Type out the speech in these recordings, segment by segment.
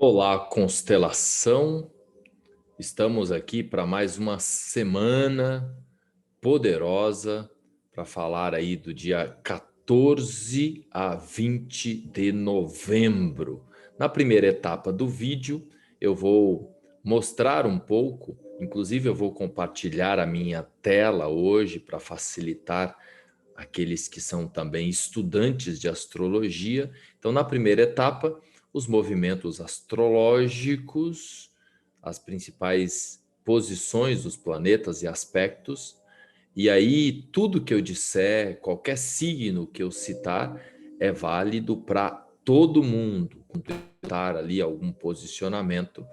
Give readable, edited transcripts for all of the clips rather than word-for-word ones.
Olá, constelação. Estamos aqui para mais uma semana poderosa para falar aí do dia 14 a 20 de novembro. Na primeira etapa do vídeo, eu vou mostrar um pouco, inclusive eu vou compartilhar a minha tela hoje para facilitar aqueles que são também estudantes de astrologia. Então, na primeira etapa, os movimentos astrológicos, as principais posições dos planetas e aspectos. E aí, tudo que eu disser, qualquer signo que eu citar, é válido para todo mundo. Quando citar ali algum posicionamento,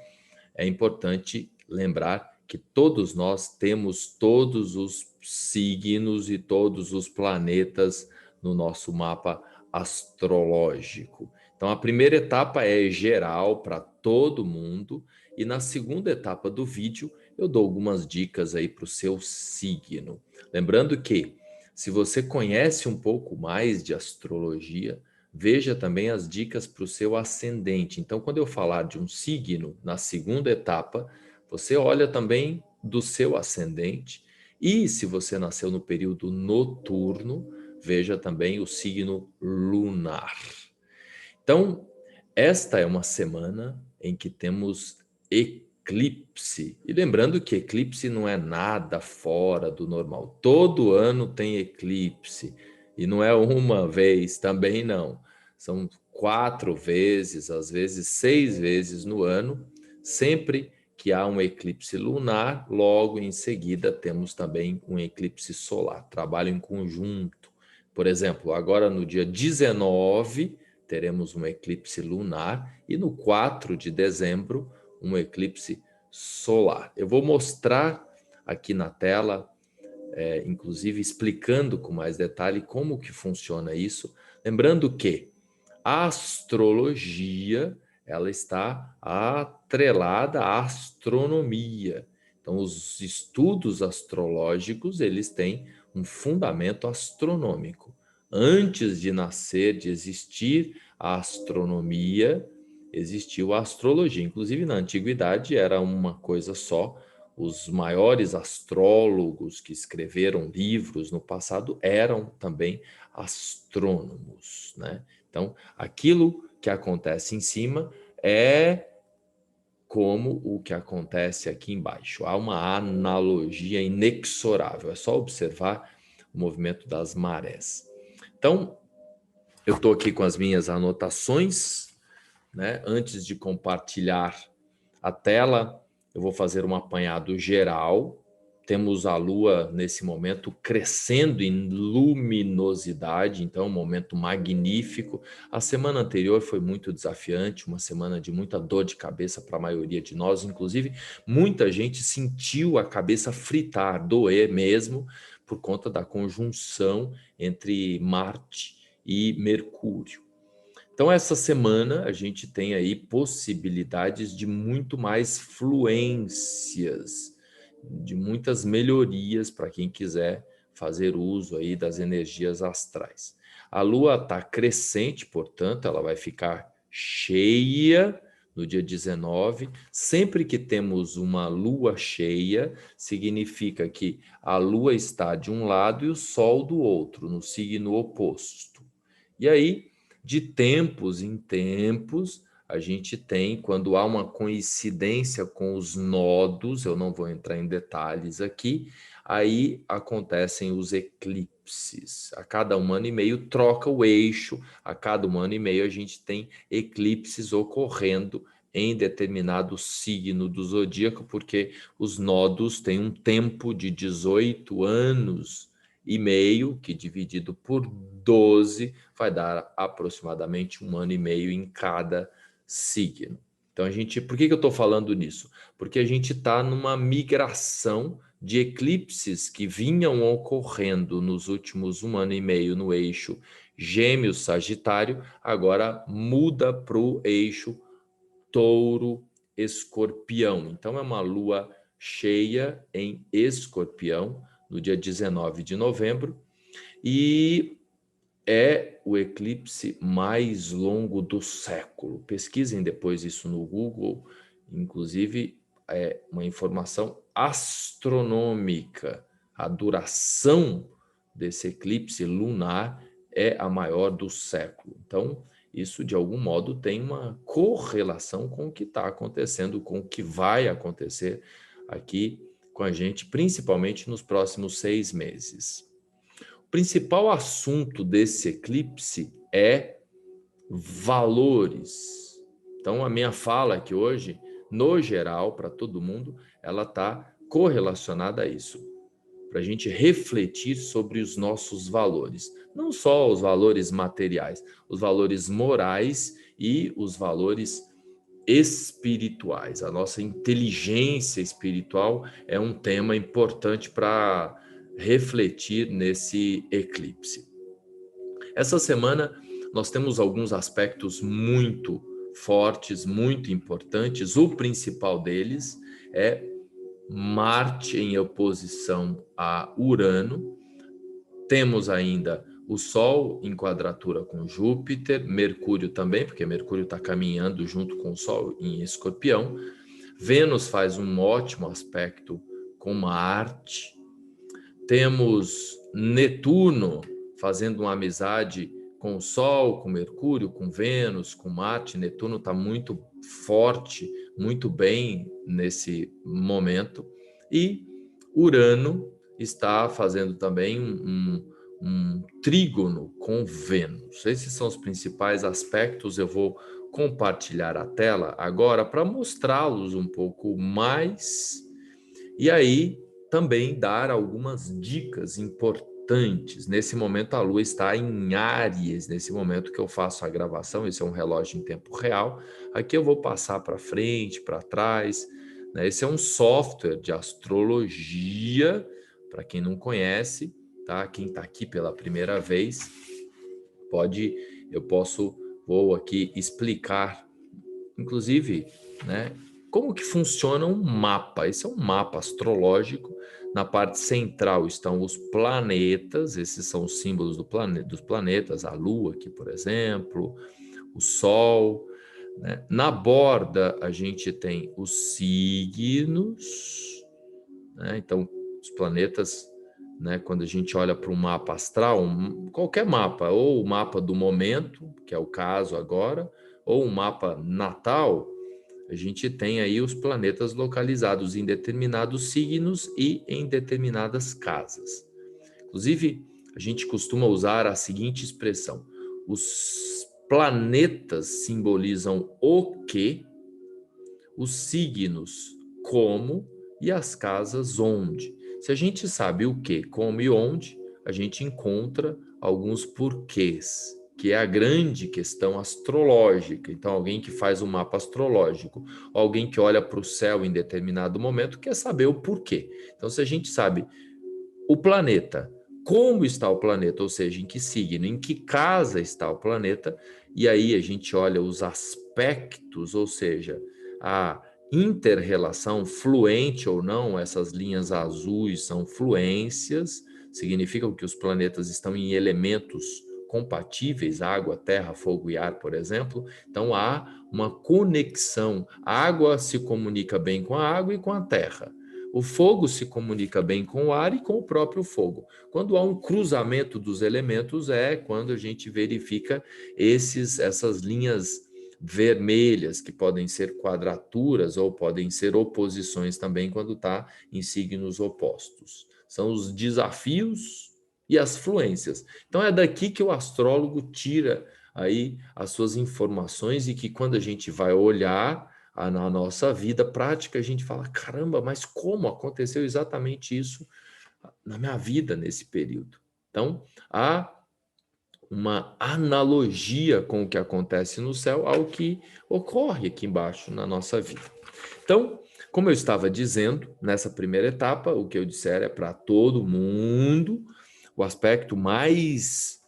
é importante lembrar que todos nós temos todos os signos e todos os planetas no nosso mapa astrológico. Então, a primeira etapa é geral para todo mundo, e na segunda etapa do vídeo eu dou algumas dicas aí para o seu signo. Lembrando que, se você conhece um pouco mais de astrologia, veja também as dicas para o seu ascendente. Então, quando eu falar de um signo na segunda etapa, você olha também do seu ascendente. E se você nasceu no período noturno, veja também o signo lunar. Então, esta é uma semana em que temos eclipse. E lembrando que eclipse não é nada fora do normal. Todo ano tem eclipse. E não é uma vez, também não. São 4 vezes, às vezes 6 vezes no ano. Sempre que há um eclipse lunar, logo em seguida temos também um eclipse solar. Trabalho em conjunto. Por exemplo, agora no dia 19 teremos um eclipse lunar e no 4 de dezembro um eclipse solar. Eu vou mostrar aqui na tela, inclusive explicando com mais detalhe como que funciona isso. Lembrando que a astrologia, ela está atrelada à astronomia. Então, os estudos astrológicos, eles têm um fundamento astronômico. Antes de nascer, de existir a astronomia, existiu a astrologia. Inclusive, na antiguidade, era uma coisa só. Os maiores astrólogos que escreveram livros no passado eram também astrônomos, né? Então, aquilo que acontece em cima é como o que acontece aqui embaixo. Há uma analogia inexorável. É só observar o movimento das marés. Então, eu estou aqui com as minhas anotações, né? Antes de compartilhar a tela, eu vou fazer um apanhado geral. Temos a Lua, nesse momento, crescendo em luminosidade, então um momento magnífico. A semana anterior foi muito desafiante, uma semana de muita dor de cabeça para a maioria de nós, inclusive muita gente sentiu a cabeça fritar, doer mesmo, por conta da conjunção entre Marte e Mercúrio. Então, essa semana a gente tem aí possibilidades de muito mais fluências, de muitas melhorias para quem quiser fazer uso aí das energias astrais. A Lua está crescente, portanto, ela vai ficar cheia no dia 19. Sempre que temos uma lua cheia, significa que a Lua está de um lado e o Sol do outro, no signo oposto. E aí, de tempos em tempos, a gente tem, quando há uma coincidência com os nodos, eu não vou entrar em detalhes aqui, aí acontecem os eclipses. A cada 1 ano e meio troca o eixo, a cada 1 ano e meio a gente tem eclipses ocorrendo em determinado signo do zodíaco, porque os nodos têm um tempo de 18 anos e meio, que dividido por 12 vai dar aproximadamente 1 ano e meio em cada signo. Então, por que eu estou falando nisso? Porque a gente está numa migração de eclipses que vinham ocorrendo nos últimos 1 ano e meio no eixo Gêmeos-Sagitário, agora muda para o eixo Touro-Escorpião. Então, é uma lua cheia em Escorpião, no dia 19 de novembro, e é o eclipse mais longo do século. Pesquisem depois isso no Google, inclusive é uma informação astronômica. A duração desse eclipse lunar é a maior do século. Então, isso de algum modo tem uma correlação com o que está acontecendo, com o que vai acontecer aqui com a gente, principalmente nos próximos 6 meses. O principal assunto desse eclipse é valores. Então, a minha fala aqui hoje, no geral, para todo mundo, ela está correlacionada a isso, para a gente refletir sobre os nossos valores. Não só os valores materiais, os valores morais e os valores espirituais. A nossa inteligência espiritual é um tema importante para refletir nesse eclipse. Essa semana nós temos alguns aspectos muito fortes, muito importantes. O principal deles é Marte em oposição a Urano. Temos ainda o Sol em quadratura com Júpiter, Mercúrio também, porque Mercúrio está caminhando junto com o Sol em Escorpião. Vênus faz um ótimo aspecto com Marte. Temos Netuno fazendo uma amizade com o Sol, com Mercúrio, com Vênus, com Marte. Netuno está muito forte, muito bem nesse momento. E Urano está fazendo também um trígono com Vênus. Esses são os principais aspectos. Eu vou compartilhar a tela agora para mostrá-los um pouco mais e aí também dar algumas dicas importantes. Nesse momento a Lua está em Áries, nesse momento que eu faço a gravação. Esse é um relógio em tempo real. Aqui eu vou passar para frente, para trás, né? Esse é um software de astrologia, para quem não conhece, tá? Quem está aqui pela primeira vez, vou aqui explicar, inclusive, né, como que funciona um mapa. Esse é um mapa astrológico. Na parte central estão os planetas, esses são os símbolos dos planetas, a Lua aqui, por exemplo, o Sol, né? Na borda a gente tem os signos, né? Então, os planetas, né, quando a gente olha para um mapa astral, qualquer mapa, ou o mapa do momento, que é o caso agora, ou um mapa natal, a gente tem aí os planetas localizados em determinados signos e em determinadas casas. Inclusive, a gente costuma usar a seguinte expressão: os planetas simbolizam o que, os signos como e as casas onde. Se a gente sabe o que, como e onde, a gente encontra alguns porquês, que é a grande questão astrológica. Então, alguém que faz um mapa astrológico, alguém que olha para o céu em determinado momento, quer saber o porquê. Então, se a gente sabe o planeta, como está o planeta, ou seja, em que signo, em que casa está o planeta, e aí a gente olha os aspectos, ou seja, a inter-relação, fluente ou não, essas linhas azuis são fluências, significam que os planetas estão em elementos compatíveis, água, terra, fogo e ar, por exemplo. Então há uma conexão. A água se comunica bem com a água e com a terra. O fogo se comunica bem com o ar e com o próprio fogo. Quando há um cruzamento dos elementos, é quando a gente verifica essas linhas vermelhas, que podem ser quadraturas ou podem ser oposições também, quando está em signos opostos. São os desafios e as fluências. Então é daqui que o astrólogo tira aí as suas informações, e que quando a gente vai olhar na nossa vida prática, a gente fala: caramba, mas como aconteceu exatamente isso na minha vida nesse período? Então, há uma analogia com o que acontece no céu ao que ocorre aqui embaixo na nossa vida. Então, como eu estava dizendo, nessa primeira etapa, o que eu disser é para todo mundo. O aspecto mais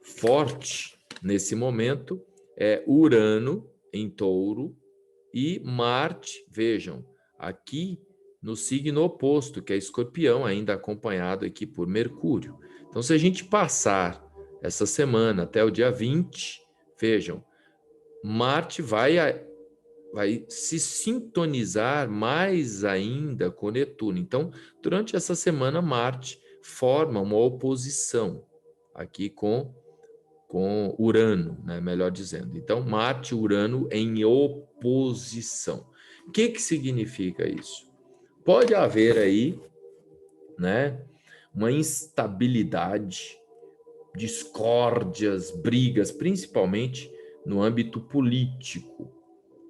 forte nesse momento é Urano em Touro e Marte, vejam, aqui no signo oposto, que é Escorpião, ainda acompanhado aqui por Mercúrio. Então, se a gente passar essa semana, até o dia 20, vejam, Marte vai se sintonizar mais ainda com Netuno. Então, durante essa semana, Marte forma uma oposição aqui com Urano, né, melhor dizendo. Então, Marte e Urano em oposição. O que significa isso? Pode haver aí, né, uma instabilidade, discórdias, brigas, principalmente no âmbito político,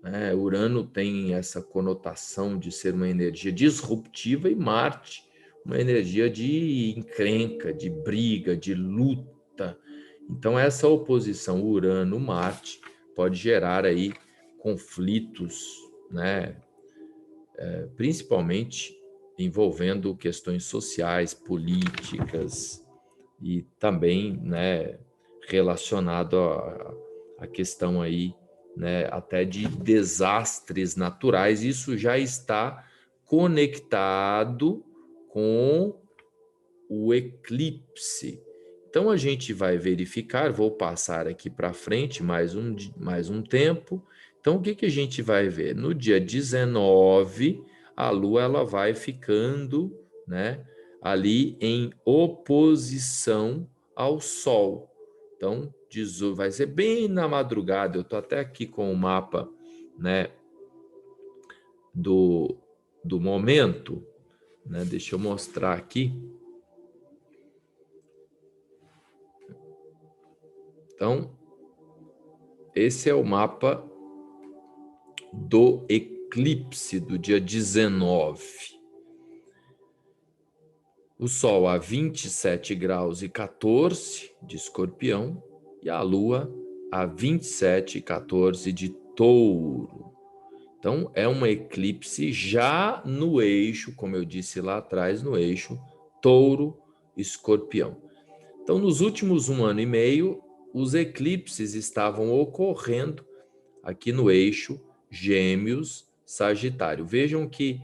né? Urano tem essa conotação de ser uma energia disruptiva e Marte uma energia de encrenca, de briga, de luta. Então essa oposição Urano-Marte pode gerar aí conflitos, né? Principalmente envolvendo questões sociais, políticas e também, né, relacionado à questão aí, né, até de desastres naturais. Isso já está conectado com o eclipse. Então a gente vai verificar, vou passar aqui para frente mais um tempo. Então o que a gente vai ver? No dia 19, a Lua ela vai ficando, né, ali em oposição ao Sol. Então vai ser bem na madrugada. Eu estou até aqui com o mapa, né, do momento, né? Deixa eu mostrar aqui. Então, esse é o mapa do eclipse do dia 19. O Sol a 27 graus e 14 de Escorpião e a Lua a 27 e 14 de Touro. Então, é um eclipse já no eixo, como eu disse lá atrás, no eixo Touro-Escorpião. Então, nos últimos 1 ano e meio, os eclipses estavam ocorrendo aqui no eixo Gêmeos-Sagitário. Vejam que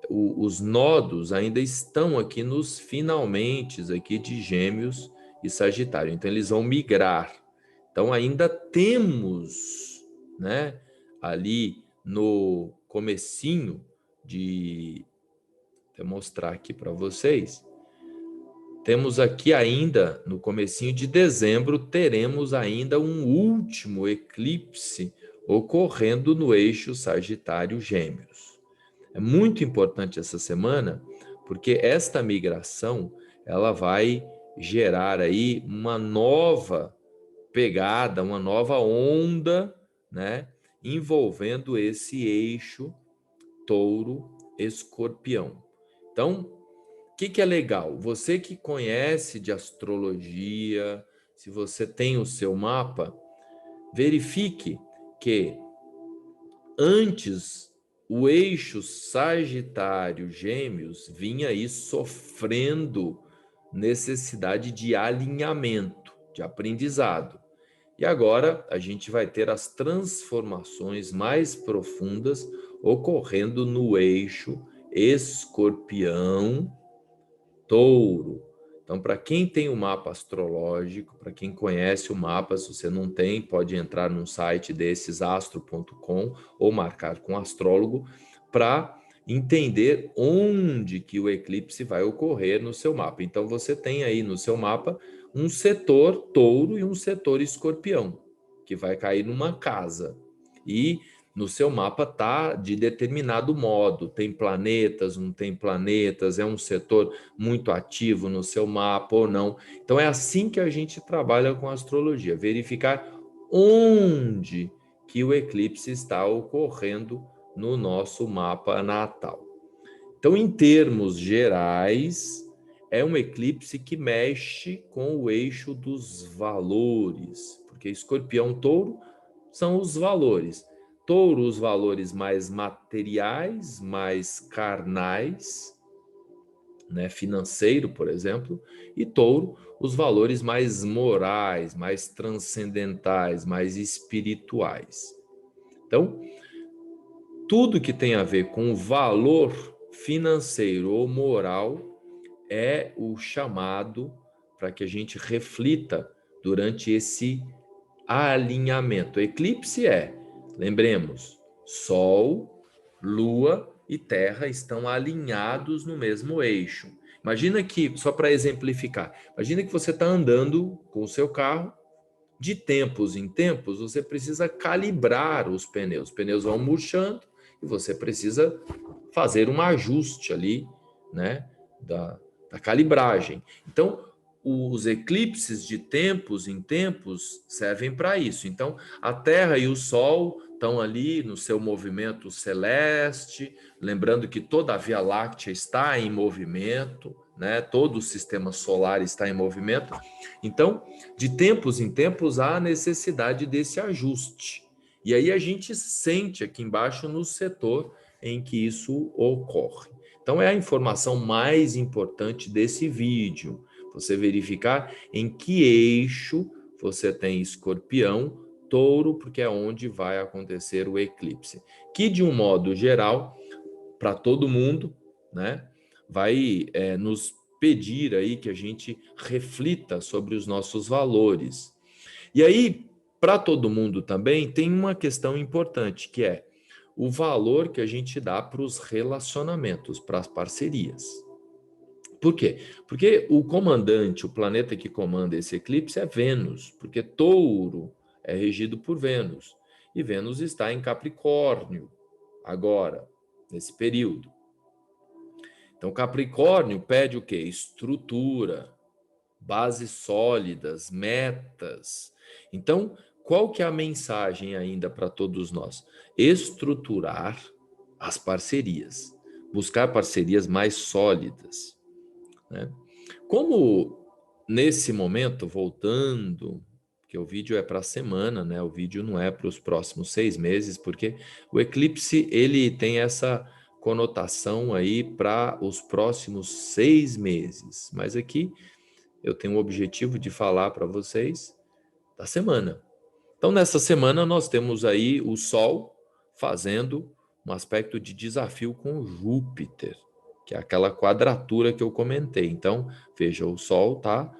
os nodos ainda estão aqui nos finalmente aqui de Gêmeos e Sagitário. Então, eles vão migrar. Então, ainda temos, né, ali no comecinho vou mostrar aqui para vocês. Temos aqui ainda, no comecinho de dezembro, teremos ainda um último eclipse ocorrendo no eixo Sagitário-Gêmeos. É muito importante essa semana, porque esta migração, ela vai gerar aí uma nova pegada, uma nova onda, né, envolvendo esse eixo Touro-Escorpião. Então, o que é legal? Você que conhece de astrologia, se você tem o seu mapa, verifique que antes o eixo Sagitário-Gêmeos vinha aí sofrendo necessidade de alinhamento, de aprendizado. E agora a gente vai ter as transformações mais profundas ocorrendo no eixo Escorpião, Touro. Então, para quem tem o mapa astrológico, para quem conhece o mapa, se você não tem, pode entrar num site desses, astro.com, ou marcar com o astrólogo, para entender onde que o eclipse vai ocorrer no seu mapa. Então, você tem aí no seu mapa um setor Touro e um setor Escorpião, que vai cair numa casa. E no seu mapa tá de determinado modo, tem planetas, não tem planetas, é um setor muito ativo no seu mapa ou não. Então é assim que a gente trabalha com a astrologia, verificar onde que o eclipse está ocorrendo no nosso mapa natal. Então, em termos gerais, é um eclipse que mexe com o eixo dos valores, porque Escorpião-Touro são os valores. Touro, os valores mais materiais, mais carnais, né, financeiro, por exemplo, e Touro, os valores mais morais, mais transcendentais, mais espirituais. Então, tudo que tem a ver com o valor financeiro ou moral é o chamado para que a gente reflita durante esse alinhamento. Eclipse lembremos, Sol, Lua e Terra estão alinhados no mesmo eixo. Imagina que, só para exemplificar, imagina que você está andando com o seu carro, de tempos em tempos você precisa calibrar os pneus. Os pneus vão murchando e você precisa fazer um ajuste ali, né, da calibragem. Então, os eclipses de tempos em tempos servem para isso. Então, a Terra e o Sol estão ali no seu movimento celeste, lembrando que toda a Via Láctea está em movimento, né? Todo o sistema solar está em movimento. Então, de tempos em tempos, há necessidade desse ajuste. E aí a gente sente aqui embaixo no setor em que isso ocorre. Então, é a informação mais importante desse vídeo. Você verificar em que eixo você tem Escorpião, Touro, porque é onde vai acontecer o eclipse. Que, de um modo geral, para todo mundo, né, vai nos pedir aí que a gente reflita sobre os nossos valores. E aí, para todo mundo também, tem uma questão importante, que é o valor que a gente dá para os relacionamentos, para as parcerias. Por quê? Porque o comandante, o planeta que comanda esse eclipse é Vênus, porque Touro é regido por Vênus, e Vênus está em Capricórnio agora, nesse período. Então, Capricórnio pede o quê? Estrutura, bases sólidas, metas. Então, qual que é a mensagem ainda para todos nós? Estruturar as parcerias, buscar parcerias mais sólidas, né? Como nesse momento, voltando, que o vídeo é para a semana, né? O vídeo não é para os próximos 6 meses, porque o eclipse ele tem essa conotação aí para os próximos 6 meses. Mas aqui eu tenho o objetivo de falar para vocês da semana. Então, nessa semana, nós temos aí o Sol fazendo um aspecto de desafio com Júpiter, que é aquela quadratura que eu comentei. Então, veja, o Sol está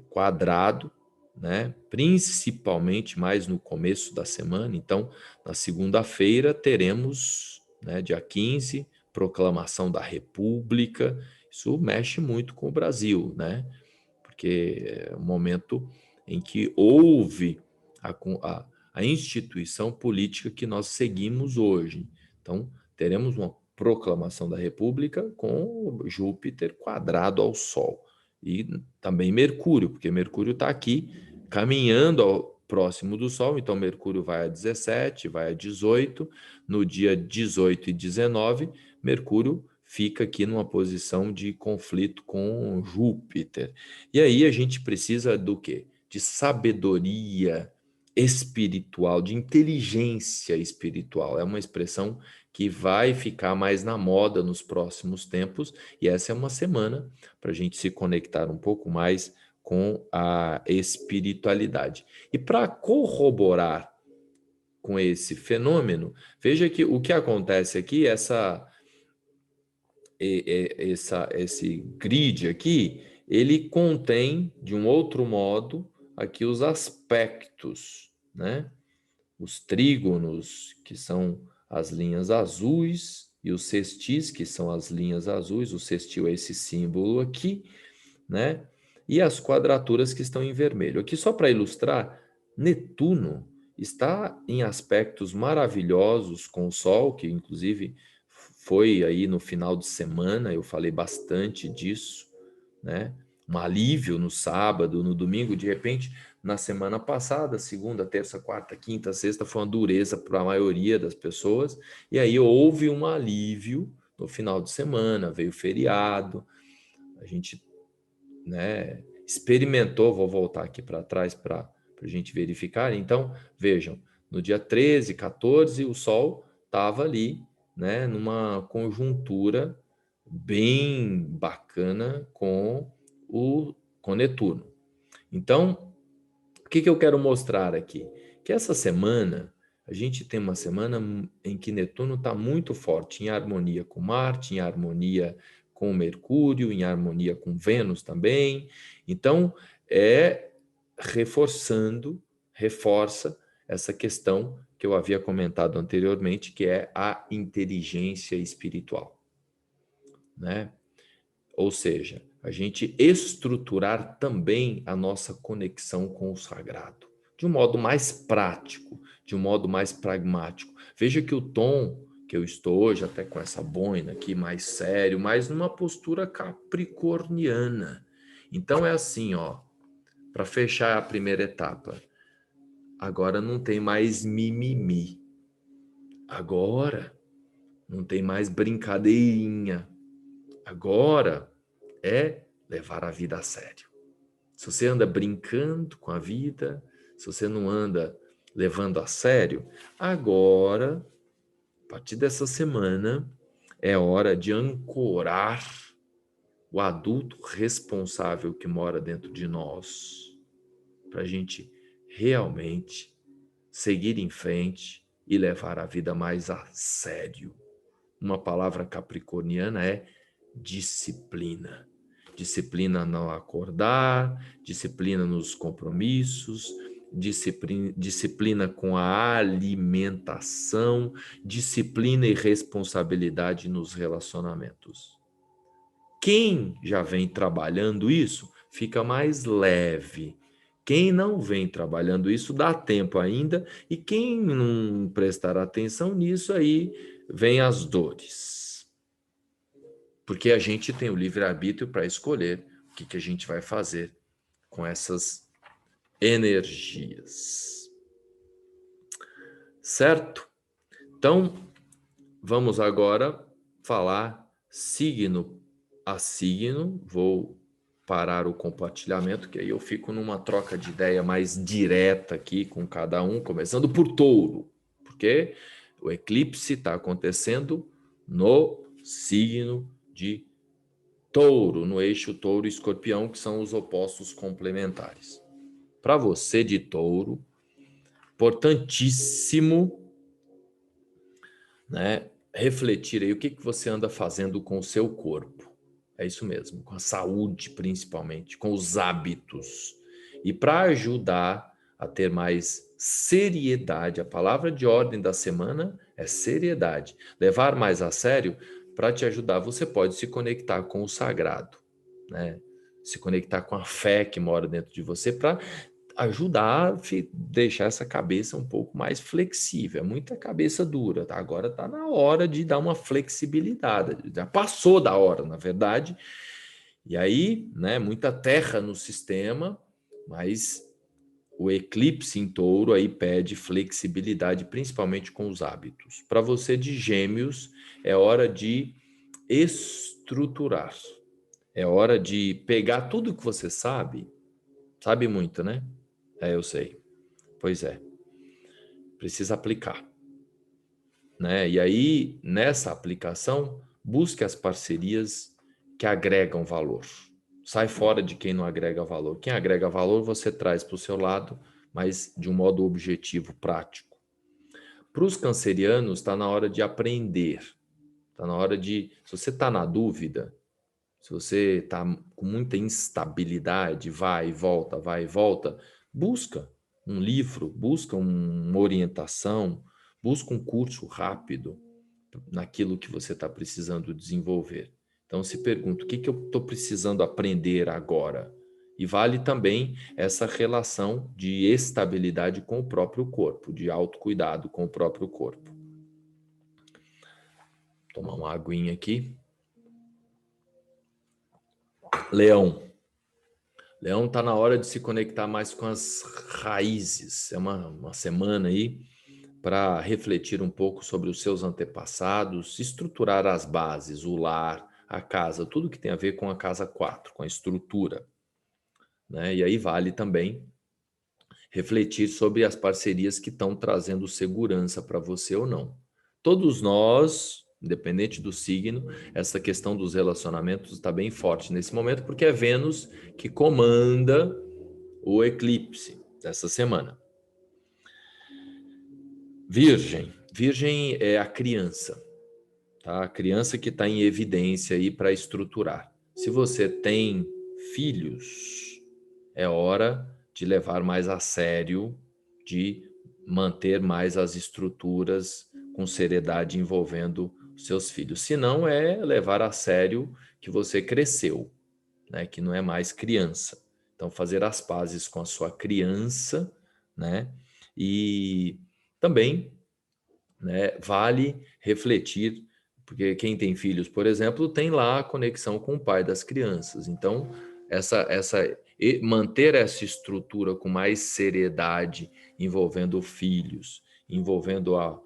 quadrado, né? Principalmente mais no começo da semana. Então, na segunda-feira, teremos, né, dia 15, proclamação da República. Isso mexe muito com o Brasil, né? Porque é um momento em que houve a instituição política que nós seguimos hoje. Então, teremos uma proclamação da República com Júpiter quadrado ao Sol. E também Mercúrio, porque Mercúrio está aqui caminhando ao próximo do Sol, então Mercúrio vai a 17, vai a 18, no dia 18 e 19, Mercúrio fica aqui numa posição de conflito com Júpiter. E aí a gente precisa do quê? De sabedoria espiritual, de inteligência espiritual. É uma expressão que vai ficar mais na moda nos próximos tempos, e essa é uma semana para a gente se conectar um pouco mais com a espiritualidade. E para corroborar com esse fenômeno, veja que o que acontece aqui, esse grid aqui, ele contém, de um outro modo, aqui os aspectos, né? Os trígonos, que são as linhas azuis, e os sextis, que são as linhas azuis. O sextil é esse símbolo aqui, né? E as quadraturas que estão em vermelho. Aqui, só para ilustrar, Netuno está em aspectos maravilhosos com o Sol, que inclusive foi aí no final de semana, eu falei bastante disso, né? Um alívio no sábado, no domingo, de repente, na semana passada, segunda, terça, quarta, quinta, sexta, foi uma dureza para a maioria das pessoas, e aí houve um alívio no final de semana, veio feriado, a gente, né, experimentou, vou voltar aqui para trás para a gente verificar. Então, vejam, no dia 13, 14, o Sol estava ali, né, numa conjuntura bem bacana com Netuno. Então, o que eu quero mostrar aqui? Que essa semana, a gente tem uma semana em que Netuno está muito forte, em harmonia com Marte, em harmonia com Mercúrio, em harmonia com Vênus também. Então, é reforça essa questão que eu havia comentado anteriormente, que é a inteligência espiritual, né? Ou seja, a gente estruturar também a nossa conexão com o sagrado, de um modo mais prático, de um modo mais pragmático. Veja que o tom que eu estou hoje, até com essa boina aqui, mais sério, mas numa postura capricorniana. Então é assim, ó, para fechar a primeira etapa. Agora não tem mais mimimi. Agora não tem mais brincadeirinha. Agora é levar a vida a sério. Se você anda brincando com a vida, se você não anda levando a sério, agora, a partir dessa semana, é hora de ancorar o adulto responsável que mora dentro de nós, para a gente realmente seguir em frente e levar a vida mais a sério. Uma palavra capricorniana é disciplina. Disciplina no acordar, disciplina nos compromissos, disciplina com a alimentação, disciplina e responsabilidade nos relacionamentos. Quem já vem trabalhando isso, fica mais leve. Quem não vem trabalhando isso, dá tempo ainda, e quem não prestar atenção nisso, aí vem as dores. Porque a gente tem o livre-arbítrio para escolher o que a gente vai fazer com essas energias. Certo? Então, vamos agora falar signo a signo. Vou parar o compartilhamento, que aí eu fico numa troca de ideia mais direta aqui com cada um, começando por Touro, porque o eclipse está acontecendo no signo de Touro, no eixo Touro e Escorpião, que são os opostos complementares. Para você de Touro, importantíssimo, né, refletir aí o que você anda fazendo com o seu corpo. É isso mesmo, com a saúde principalmente, com os hábitos. E para ajudar a ter mais seriedade, a palavra de ordem da semana é seriedade. Levar mais a sério, para te ajudar, você pode se conectar com o sagrado, né? Se conectar com a fé que mora dentro de você para ajudar a deixar essa cabeça um pouco mais flexível. É muita cabeça dura, tá? Agora está na hora de dar uma flexibilidade. Já passou da hora, na verdade. E aí, né, muita terra no sistema, mas o eclipse em Touro aí pede flexibilidade, principalmente com os hábitos. Para você de Gêmeos, é hora de estruturar. É hora de pegar tudo que você sabe muito, né? Eu sei. Pois é. Precisa aplicar, né? E aí, nessa aplicação, busque as parcerias que agregam valor. Sai fora de quem não agrega valor. Quem agrega valor, você traz para o seu lado, mas de um modo objetivo, prático. Para os cancerianos, está na hora de aprender. Está na hora de... Se você está na dúvida, se você está com muita instabilidade, vai e volta, busca um livro, busca uma orientação, busca um curso rápido naquilo que você está precisando desenvolver. Então se pergunta, o que eu estou precisando aprender agora? E vale também essa relação de estabilidade com o próprio corpo, de autocuidado com o próprio corpo. Vou tomar uma aguinha aqui. Leão. Leão está na hora de se conectar mais com as raízes. É uma semana aí para refletir um pouco sobre os seus antepassados, estruturar as bases, o lar, a casa, tudo que tem a ver com a casa 4, com a estrutura, né? E aí vale também refletir sobre as parcerias que estão trazendo segurança para você ou não. Todos nós, independente do signo, essa questão dos relacionamentos está bem forte nesse momento, porque é Vênus que comanda o eclipse dessa semana. Virgem. Virgem é a criança, tá? A criança que está em evidência aí para estruturar. Se você tem filhos, é hora de levar mais a sério, de manter mais as estruturas com seriedade envolvendo os seus filhos. Se não, é levar a sério que você cresceu, né? Que não é mais criança. Então, fazer as pazes com a sua criança, né? E também, né, vale refletir, porque quem tem filhos, por exemplo, tem lá a conexão com o pai das crianças. Então, manter essa estrutura com mais seriedade, envolvendo filhos, envolvendo a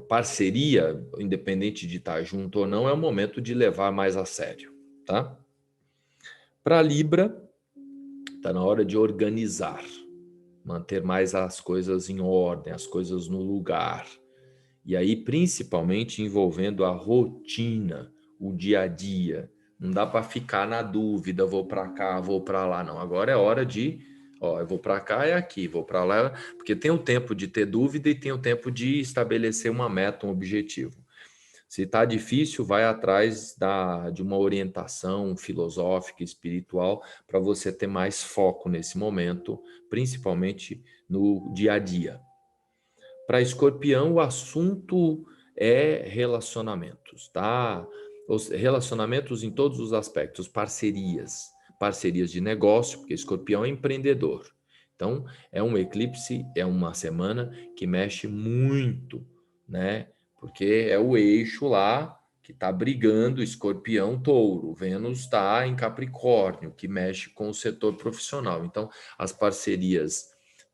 parceria, independente de estar junto ou não, é o momento de levar mais a sério, tá? Para Libra, está na hora de organizar, manter mais as coisas em ordem, as coisas no lugar. E aí, principalmente envolvendo a rotina, o dia a dia. Não dá para ficar na dúvida, vou para cá, vou para lá, não. Agora é hora de, ó, eu vou para cá, é aqui, vou para lá, porque tem o tempo de ter dúvida e tem o tempo de estabelecer uma meta, um objetivo. Se está difícil, vai atrás de uma orientação filosófica, espiritual, para você ter mais foco nesse momento, principalmente no dia a dia. Para Escorpião, o assunto é relacionamentos, tá? Os relacionamentos em todos os aspectos, parcerias de negócio, porque Escorpião é empreendedor. Então, é um eclipse, é uma semana que mexe muito, né? Porque é o eixo lá que está brigando Escorpião-Touro. Vênus está em Capricórnio, que mexe com o setor profissional. Então, as parcerias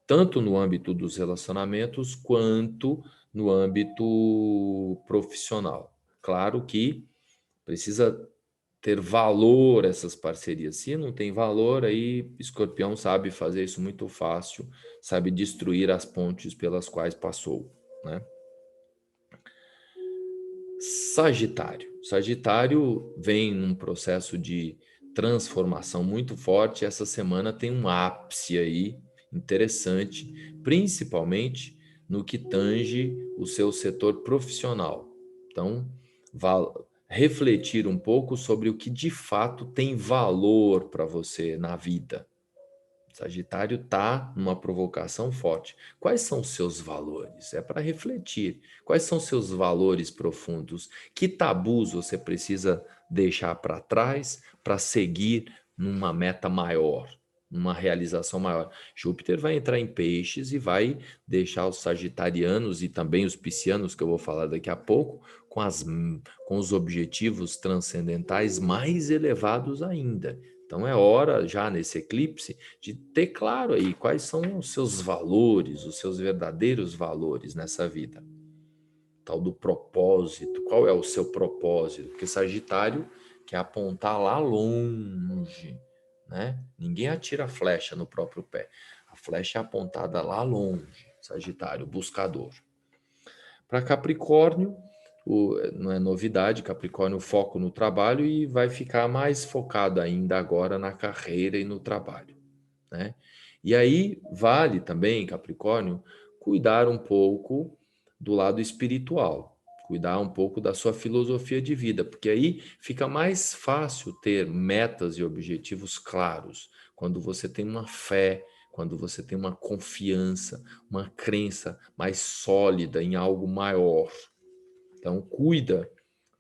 tanto no âmbito dos relacionamentos quanto no âmbito profissional. Claro que precisa ter valor essas parcerias. Se não tem valor, aí Escorpião sabe fazer isso muito fácil, sabe destruir as pontes pelas quais passou, né? Sagitário vem num processo de transformação muito forte. Essa semana tem um ápice aí interessante, principalmente no que tange o seu setor profissional. Então, refletir um pouco sobre o que de fato tem valor para você na vida. Sagitário está numa provocação forte. Quais são os seus valores? É para refletir. Quais são os seus valores profundos? Que tabus você precisa deixar para trás para seguir numa meta maior, numa realização maior? Júpiter vai entrar em peixes e vai deixar os sagitarianos e também os piscianos, que eu vou falar daqui a pouco, com os objetivos transcendentais mais elevados ainda. Então é hora, já nesse eclipse, de ter claro aí quais são os seus valores, os seus verdadeiros valores nessa vida. Tal do propósito, qual é o seu propósito? Porque Sagitário quer apontar lá longe, né? Ninguém atira flecha no próprio pé. A flecha é apontada lá longe, Sagitário, buscador. Para Capricórnio, não é novidade, Capricórnio foco no trabalho e vai ficar mais focado ainda agora na carreira e no trabalho, né? E aí vale também, Capricórnio, cuidar um pouco do lado espiritual, cuidar um pouco da sua filosofia de vida, porque aí fica mais fácil ter metas e objetivos claros, quando você tem uma fé, quando você tem uma confiança, uma crença mais sólida em algo maior. Então, cuida,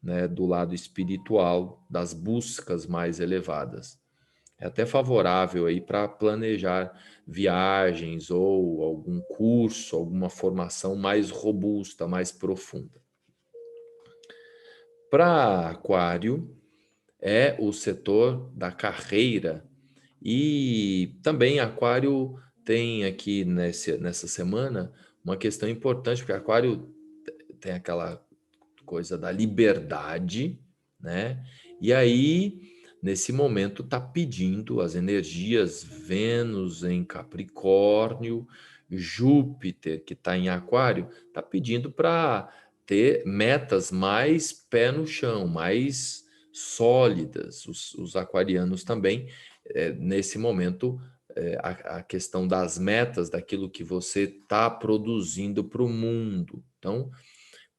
né, do lado espiritual, das buscas mais elevadas. É até favorável aí para planejar viagens ou algum curso, alguma formação mais robusta, mais profunda. Para Aquário, é o setor da carreira e também Aquário tem aqui nessa semana uma questão importante, porque Aquário tem aquela coisa da liberdade, né? E aí, nesse momento, está pedindo as energias Vênus em Capricórnio, Júpiter, que está em Aquário, está pedindo para ter metas mais pé no chão, mais sólidas. Os aquarianos também, nesse momento, a questão das metas, daquilo que você está produzindo para o mundo. Então,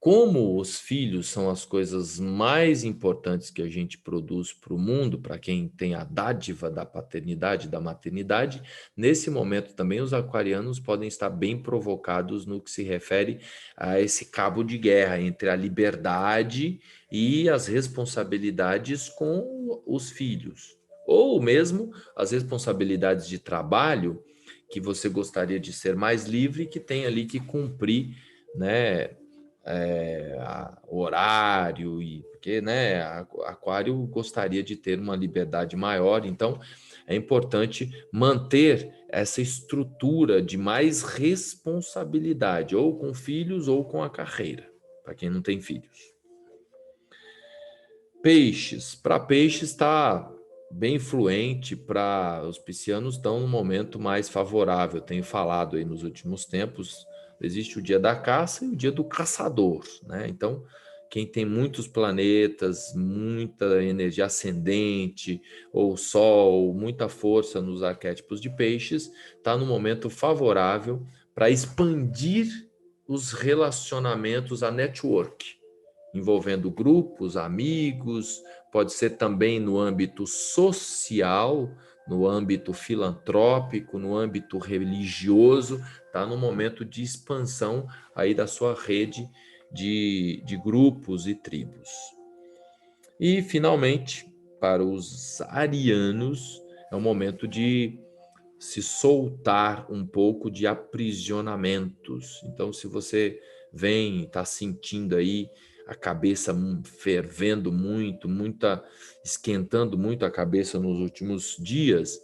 Como os filhos são as coisas mais importantes que a gente produz para o mundo, para quem tem a dádiva da paternidade, da maternidade, nesse momento também os aquarianos podem estar bem provocados no que se refere a esse cabo de guerra entre a liberdade e as responsabilidades com os filhos, ou mesmo as responsabilidades de trabalho que você gostaria de ser mais livre, que tem ali que cumprir, né? Horário, e porque, né, Aquário gostaria de ter uma liberdade maior, então é importante manter essa estrutura de mais responsabilidade, ou com filhos ou com a carreira, para quem não tem filhos. Peixes, para peixes está bem fluente, para os piscianos estão no momento mais favorável. Tenho falado aí nos últimos tempos, existe o dia da caça e o dia do caçador, né? Então, quem tem muitos planetas, muita energia ascendente, ou sol, muita força nos arquétipos de peixes, está no momento favorável para expandir os relacionamentos, a network, envolvendo grupos, amigos, pode ser também no âmbito social, no âmbito filantrópico, no âmbito religioso, está no momento de expansão aí da sua rede de grupos e tribos. E, finalmente, para os arianos, é um momento de se soltar um pouco de aprisionamentos. Então, se você vem, está sentindo aí a cabeça fervendo muito, esquentando muito a cabeça nos últimos dias,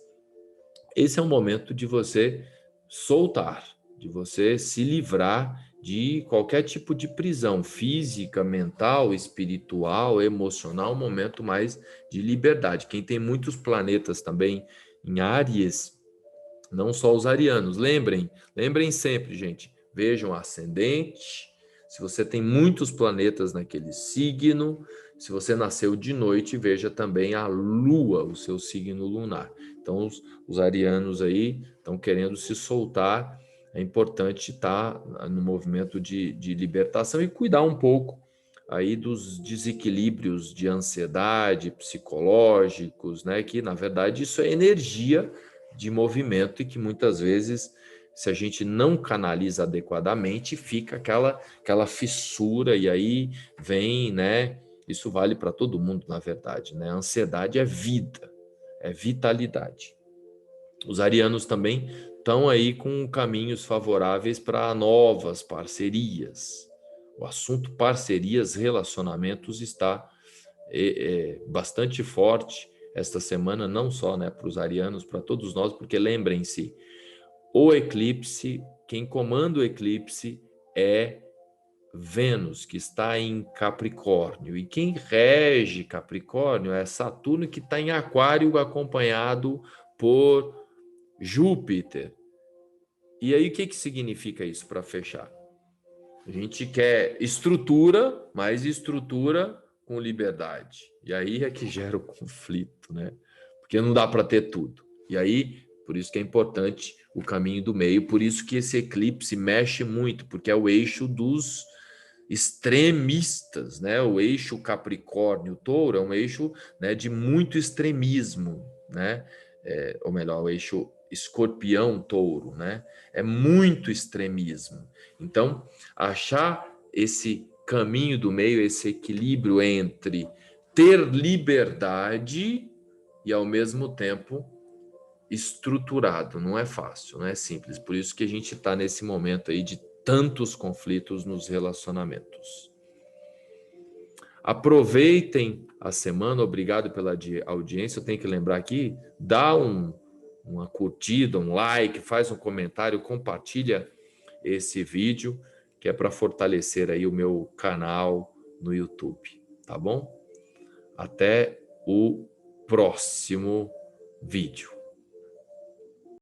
esse é um momento de você soltar, de você se livrar de qualquer tipo de prisão física, mental, espiritual, emocional, um momento mais de liberdade. Quem tem muitos planetas também em Áries, não só os arianos. Lembrem sempre, gente. Vejam o ascendente. Se você tem muitos planetas naquele signo, se você nasceu de noite, veja também a lua, o seu signo lunar. Então, os arianos aí estão querendo se soltar. É importante estar no movimento de libertação e cuidar um pouco aí dos desequilíbrios de ansiedade psicológicos, né? Que, na verdade, isso é energia de movimento e que muitas vezes, se a gente não canaliza adequadamente, fica aquela fissura e aí vem, né? Isso vale para todo mundo, na verdade, né? A ansiedade é vida, é vitalidade. Os arianos também estão aí com caminhos favoráveis para novas parcerias. O assunto parcerias, relacionamentos está bastante forte esta semana, não só, né, para os arianos, para todos nós, porque lembrem-se, o eclipse, quem comanda o eclipse é Vênus, que está em Capricórnio, e quem rege Capricórnio é Saturno, que está em Aquário, acompanhado por Júpiter. E aí, o que significa isso, para fechar? A gente quer estrutura, mais estrutura com liberdade. E aí é que gera o conflito, né? Porque não dá para ter tudo. E aí, por isso que é importante o caminho do meio, por isso que esse eclipse mexe muito, porque é o eixo dos extremistas, né? O eixo Capricórnio-Touro é um eixo, né, de muito extremismo, né? Ou melhor, o eixo Escorpião-Touro, né? É muito extremismo. Então, achar esse caminho do meio, esse equilíbrio entre ter liberdade e, ao mesmo tempo, estruturado, não é fácil, não é simples. Por isso que a gente está nesse momento aí de tantos conflitos nos relacionamentos. Aproveitem a semana, obrigado pela audiência. Eu tenho que lembrar aqui, dá uma curtida, um like, faz um comentário, compartilha esse vídeo, que é para fortalecer aí o meu canal no YouTube, tá bom? Até o próximo vídeo.